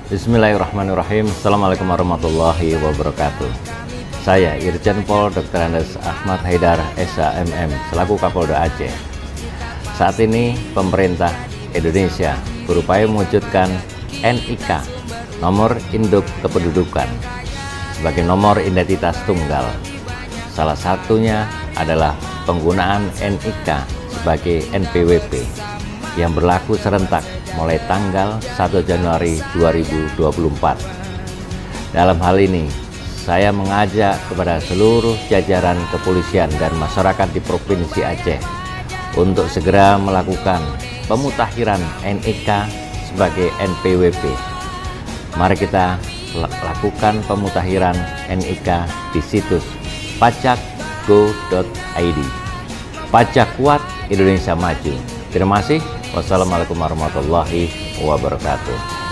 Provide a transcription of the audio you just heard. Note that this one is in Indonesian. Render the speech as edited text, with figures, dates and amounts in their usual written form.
Bismillahirrahmanirrahim. Assalamualaikum warahmatullahi wabarakatuh. Saya Irjen Pol Dr. Andes Ahmad Haidar SHMM selaku Kapolda Aceh. Saat ini pemerintah Indonesia berupaya mewujudkan NIK, nomor induk kependudukan, sebagai nomor identitas tunggal. Salah satunya adalah penggunaan NIK sebagai NPWP yang berlaku serentak mulai tanggal 1 Januari 2024. Dalam hal ini, saya mengajak kepada seluruh jajaran kepolisian dan masyarakat di Provinsi Aceh untuk segera melakukan pemutakhiran NIK sebagai NPWP. Mari kita lakukan pemutakhiran NIK di situs pajak.go.id. Pajak kuat, Indonesia maju. Terima kasih. Wassalamualaikum warahmatullahi wabarakatuh.